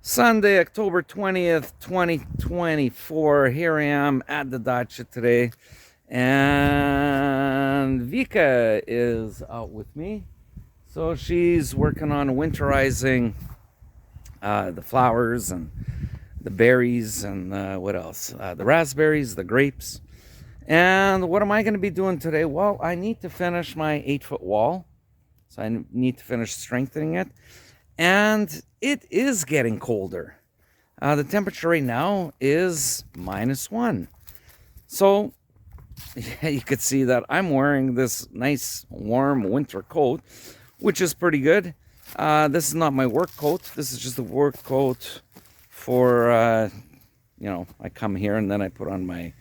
Sunday, October 20th, 2024. Here I am at the dacha today. And Vika is out with me. So she's working on winterizing the flowers and the berries and what else? The raspberries, the grapes. And what am I going to be doing today? Well, I need to finish my 8-foot wall. So I need to finish strengthening it. And it is getting colder. The temperature right now is -1. So yeah, you could see that I'm wearing this nice warm winter coat, which is pretty good. This is not my work coat. This is just a work coat for, I come here and then I put on my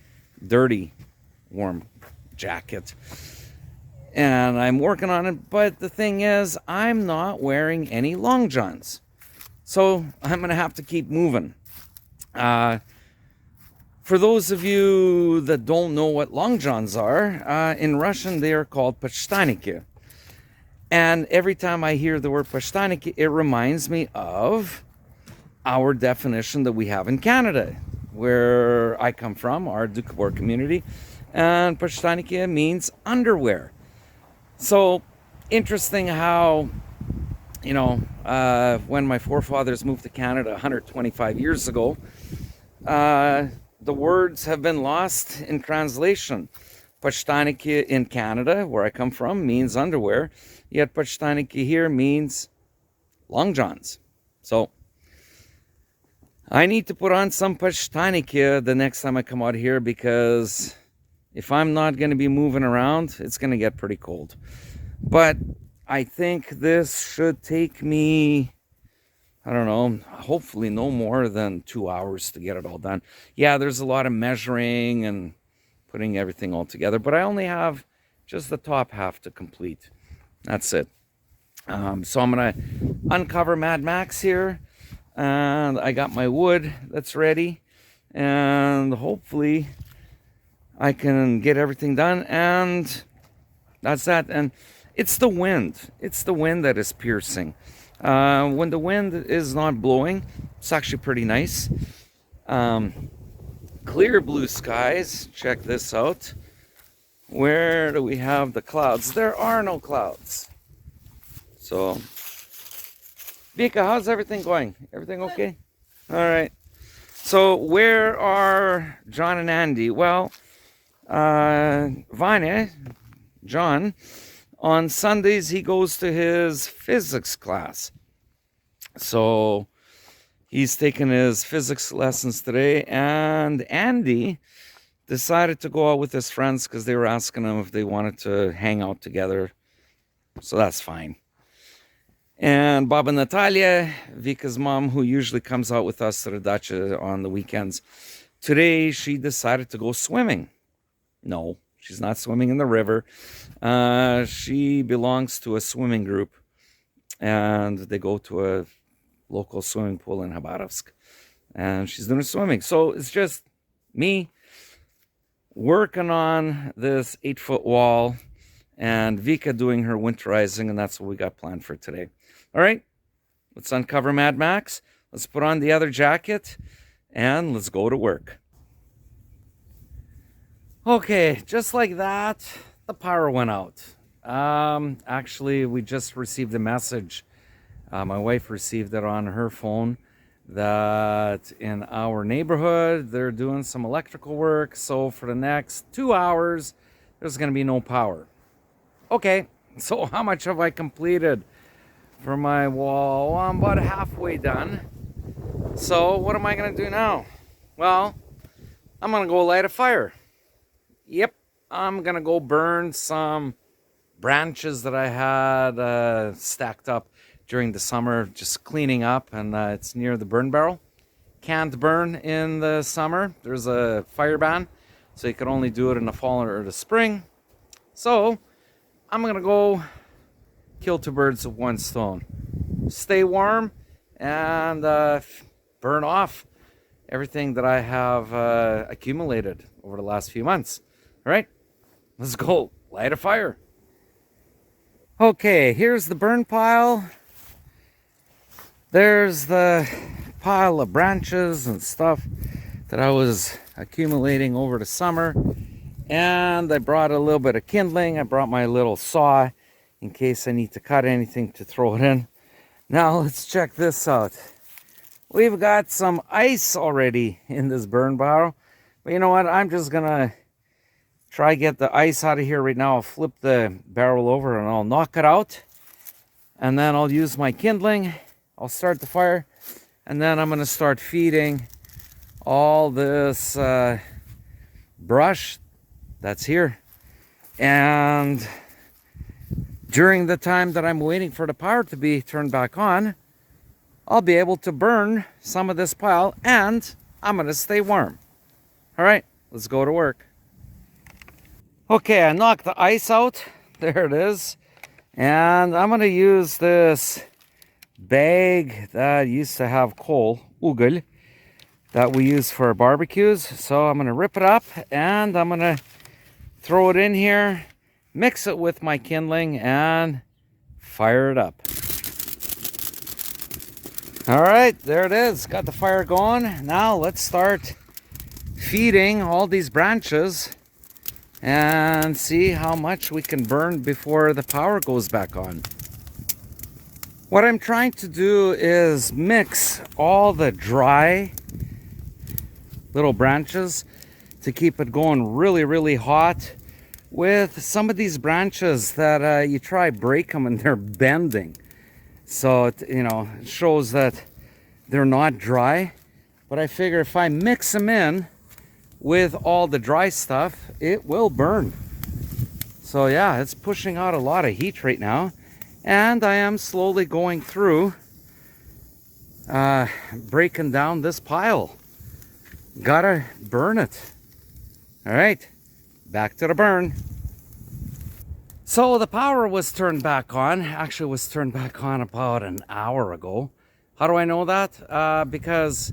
dirty warm jacket. And I'm working on it, but the thing is, I'm not wearing any long johns. So I'm going to have to keep moving. For those of you that don't know what long johns are, in Russian they are called pashtaniki. And every time I hear the word pashtaniki, it reminds me of our definition that we have in Canada, where I come from, our Doukhobor community. And pashtaniki means underwear. So interesting how, when my forefathers moved to Canada 125 years ago, the words have been lost in translation. Pashtaniki in Canada, where I come from, means underwear, yet pashtaniki here means long johns. So I need to put on some pashtaniki the next time I come out here, because if I'm not going to be moving around, it's going to get pretty cold. But I think this should take me, I don't know, hopefully no more than 2 hours to get it all done. Yeah, there's a lot of measuring and putting everything all together, but I only have just the top half to complete. That's it. So I'm going to uncover Mad Max here, and I got my wood that's ready, and hopefully I can get everything done, and that's that. And it's the wind. It's the wind that is piercing. When the wind is not blowing, it's actually pretty nice. Clear blue skies. Check this out. Where do we have the clouds? There are no clouds. So, Vika, how's everything going? Everything okay? All right. So, where are John and Andy? Well, Vanya, John, on Sundays he goes to his physics class. So he's taking his physics lessons today, and Andy decided to go out with his friends because they were asking him if they wanted to hang out together. So that's fine. And Baba Natalia, Vika's mom, who usually comes out with us to the dacha on the weekends, today she decided to go swimming. No, she's not swimming in the river. She belongs to a swimming group, and they go to a local swimming pool in Khabarovsk, and she's doing swimming. So it's just me working on this 8-foot wall, and Vika doing her winterizing, and that's what we got planned for today. All right, let's uncover Mad Max. Let's put on the other jacket, and let's go to work. Okay, just like that, the power went out. Actually, we just received a message. My wife received it on her phone that in our neighborhood, they're doing some electrical work. So for the next 2 hours, there's going to be no power. Okay, so how much have I completed for my wall? Well, I'm about halfway done. So what am I going to do now? Well, I'm going to go light a fire. Yep, I'm gonna go burn some branches that I had stacked up during the summer, just cleaning up, and it's near the burn barrel. Can't burn in the summer. There's a fire ban, so you can only do it in the fall or the spring. So I'm gonna go kill 2 birds with 1 stone. Stay warm and burn off everything that I have accumulated over the last few months. All right, let's go light a fire. Okay, here's the burn pile. There's the pile of branches and stuff that I was accumulating over the summer. And I brought a little bit of kindling. I brought my little saw in case I need to cut anything to throw it in. Now let's check this out. We've got some ice already in this burn barrel. But you know what? I'm just gonna try get the ice out of here right now. I'll flip the barrel over and I'll knock it out. And then I'll use my kindling. I'll start the fire. And then I'm gonna start feeding all this brush that's here. And during the time that I'm waiting for the power to be turned back on, I'll be able to burn some of this pile and I'm gonna stay warm. All right, let's go to work. Okay, I knocked the ice out. There it is. And I'm gonna use this bag that used to have coal, ugel, that we use for barbecues. So I'm gonna rip it up and I'm gonna throw it in here, mix it with my kindling and fire it up. All right, there it is. Got the fire going. Now let's start feeding all these branches and see how much we can burn before the power goes back on. What I'm trying to do is mix all the dry little branches to keep it going really, really hot with some of these branches that you try break them and they're bending. So it, it shows that they're not dry. But I figure if I mix them in with all the dry stuff, it will burn. So yeah, it's pushing out a lot of heat right now. And I am slowly going through breaking down this pile. Gotta burn it. All right, back to the burn. So the power was turned back on. Actually, was turned back on about an hour ago. How do I know that? Because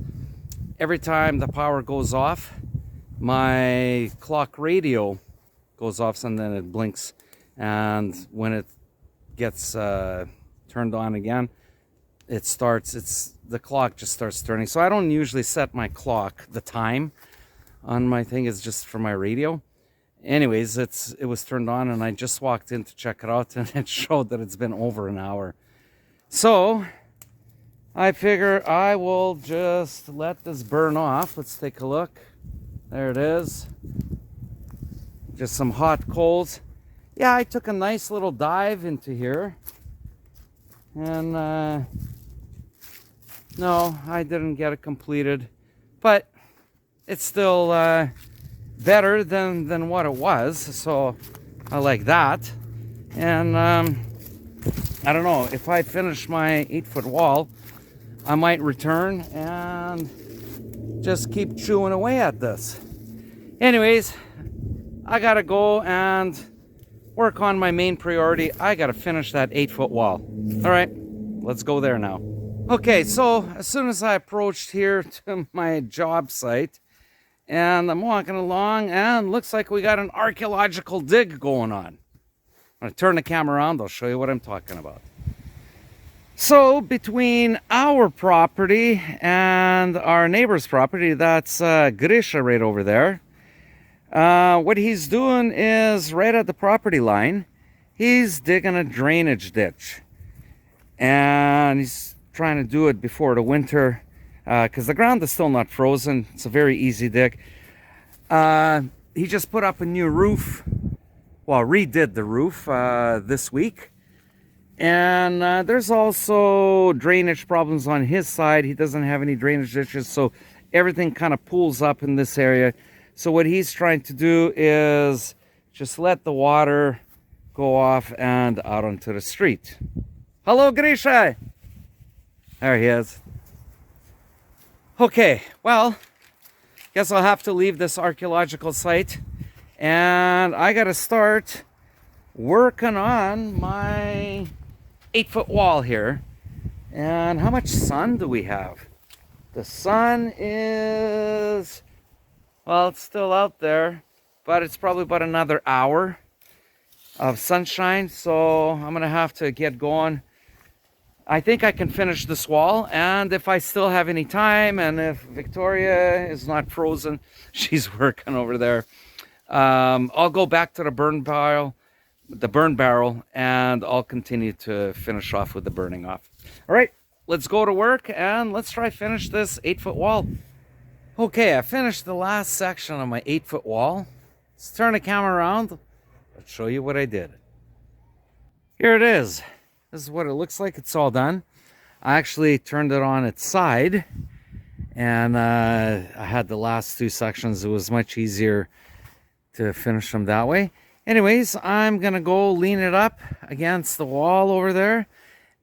every time the power goes off, my clock radio goes off and then it blinks. And when it gets turned on again, the clock just starts turning. So I don't usually set my clock, the time on my thing is just for my radio. Anyways, it was turned on and I just walked in to check it out and it showed that it's been over an hour. So I figure I will just let this burn off. Let's take a look. There it is. Just some hot coals. Yeah, I took a nice little dive into here. And no, I didn't get it completed. But it's still better than what it was. So I like that. And I don't know, if I finish my 8-foot wall, I might return and just keep chewing away at this. Anyways, I gotta go and work on my main priority. I gotta finish that 8-foot wall. All right, let's go there now. Okay, so as soon as I approached here to my job site, and I'm walking along, and looks like we got an archaeological dig going on. I'm gonna turn the camera around, I'll show you what I'm talking about. So between our property and our neighbor's property, that's Grisha right over there. What he's doing is right at the property line, he's digging a drainage ditch. And he's trying to do it before the winter because the ground is still not frozen. It's a very easy dig. He just put up a new roof. Well, redid the roof this week. And there's also drainage problems on his side. He doesn't have any drainage ditches, so everything kind of pools up in this area. So what he's trying to do is just let the water go off and out onto the street. Hello, Grisha! There he is. Okay, well, guess I'll have to leave this archaeological site. And I gotta start working on my 8-foot wall here. And how much sun do we have? The sun is, well, it's still out there, but it's probably about another hour of sunshine. So I'm gonna have to get going. I think I can finish this wall, and if I still have any time, and if Victoria is not frozen, she's working over there, I'll go back to the burn barrel, and I'll continue to finish off with the burning off. All right, let's go to work, and let's try finish this 8-foot wall. Okay, I finished the last section of my 8-foot wall. Let's turn the camera around. Let's show you what I did. Here it is. This is what it looks like. It's all done. I actually turned it on its side, and I had the last 2 sections. It was much easier to finish them that way. Anyways, I'm gonna go lean it up against the wall over there,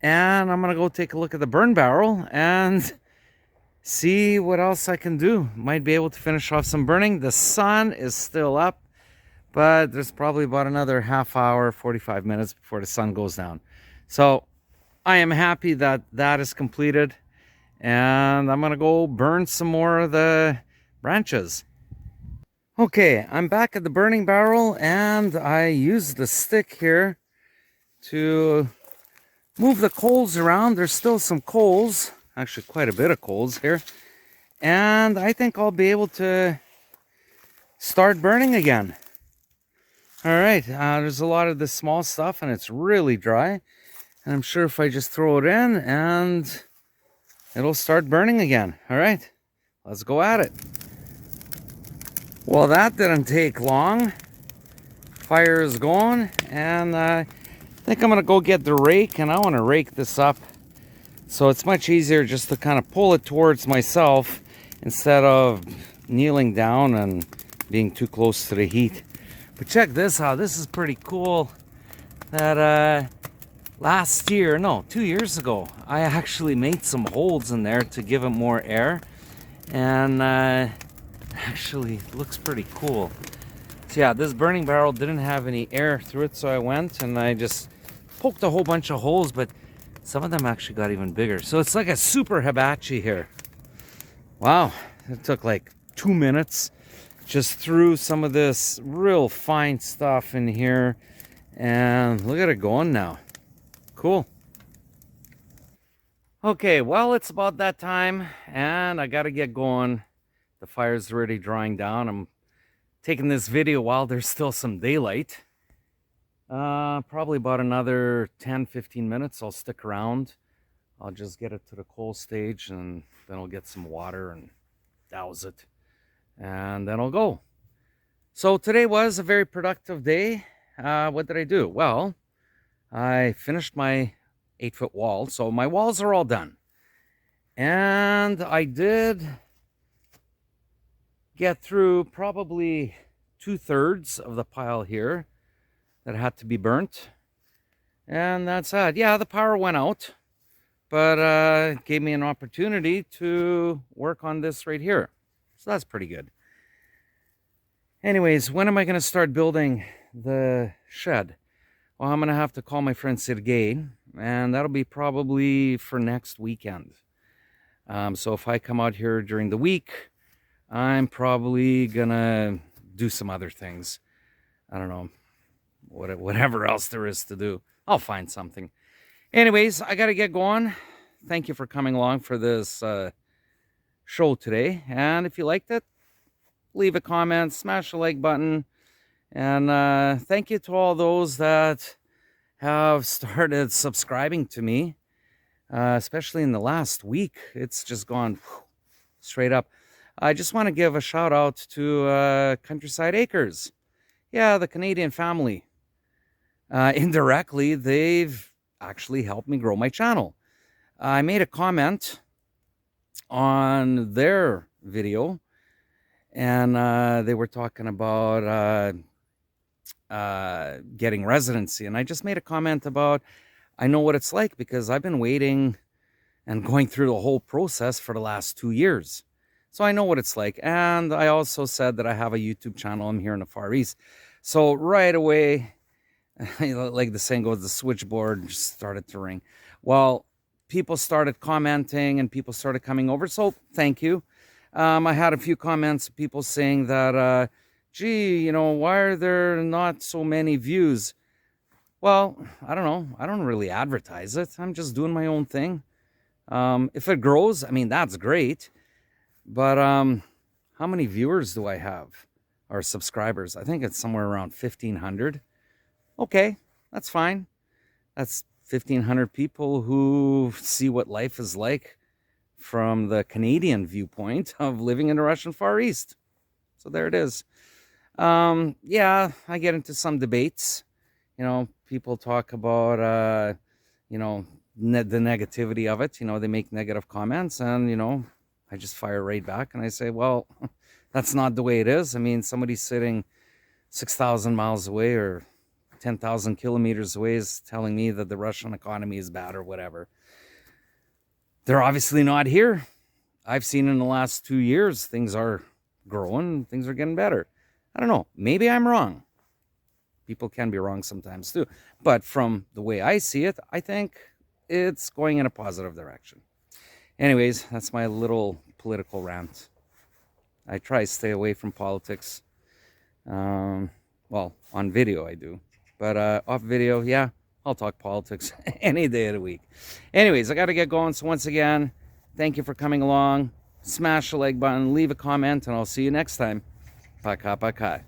and I'm gonna go take a look at the burn barrel and see what else I can do. Might be able to finish off some burning. The sun is still up, but there's probably about another half hour, 45 minutes before the sun goes down. So I am happy that that is completed, and I'm gonna go burn some more of the branches. Okay, I'm back at the burning barrel, and I used the stick here to move the coals around. There's still some coals, actually quite a bit of coals here, and I think I'll be able to start burning again. All right, there's a lot of this small stuff, and it's really dry. And I'm sure if I just throw it in, and it'll start burning again. All right, let's go at it. Well, that didn't take long. Fire is going, and I think I'm gonna go get the rake, and I wanna rake this up. So it's much easier just to kind of pull it towards myself instead of kneeling down and being too close to the heat. But check this out. This is pretty cool. That last year, no, 2 years ago, I actually made some holes in there to give it more air, and actually looks pretty cool. So yeah, this burning barrel didn't have any air through it, so I went and I just poked a whole bunch of holes, but some of them actually got even bigger. So it's like a super hibachi here. Wow, it took like 2 minutes. Just threw some of this real fine stuff in here, and look at it going now. Cool. Okay, well, it's about that time, and I gotta get going. The fire's already drying down. I'm taking this video while there's still some daylight. Probably about another 10-15 minutes. I'll stick around. I'll just get it to the coal stage, and then I'll get some water and douse it, and then I'll go. So today was a very productive day. What did I do? Well, I finished my 8-foot wall, so my walls are all done. And I did get through probably 2/3 of the pile here that had to be burnt. And that's it. Yeah, the power went out, but it gave me an opportunity to work on this right here. So that's pretty good. Anyways, when am I going to start building the shed? Well, I'm going to have to call my friend Sergey, and that'll be probably for next weekend. So if I come out here during the week, I'm probably going to do some other things. I don't know, whatever else there is to do. I'll find something. Anyways, I got to get going. Thank you for coming along for this show today. And if you liked it, leave a comment, smash the like button. And thank you to all those that have started subscribing to me, especially in the last week. It's just gone straight up. I just want to give a shout out to Countryside Acres. Yeah, the Canadian family. Indirectly, they've actually helped me grow my channel. I made a comment on their video, and they were talking about getting residency, and I just made a comment about, I know what it's like because I've been waiting and going through the whole process for the last 2 years, so I know what it's like. And I also said that I have a YouTube channel. I'm here in the Far East, so right away, like the saying goes, the switchboard just started to ring. Well, people started commenting and people started coming over, so thank you. I had a few comments, people saying that gee, you know, why are there not so many views? Well, I don't know. I don't really advertise it. I'm just doing my own thing. If it grows, I mean, that's great. But how many viewers do I have or subscribers? I think it's somewhere around 1,500. Okay, that's fine. That's 1,500 people who see what life is like from the Canadian viewpoint of living in the Russian Far East. So there it is. Yeah, I get into some debates. People talk about, the negativity of it. They make negative comments, and, I just fire right back and I say, well, that's not the way it is. I mean, somebody sitting 6,000 miles away or 10,000 kilometers away is telling me that the Russian economy is bad or whatever. They're obviously not here. I've seen in the last 2 years, things are growing, things are getting better. I don't know. Maybe I'm wrong. People can be wrong sometimes too. But from the way I see it, I think it's going in a positive direction. Anyways, that's my little political rant. I try to stay away from politics. Well, on video I do. But off video, yeah, I'll talk politics any day of the week. Anyways, I got to get going. So once again, thank you for coming along. Smash the like button, leave a comment, and I'll see you next time. Пока-пока.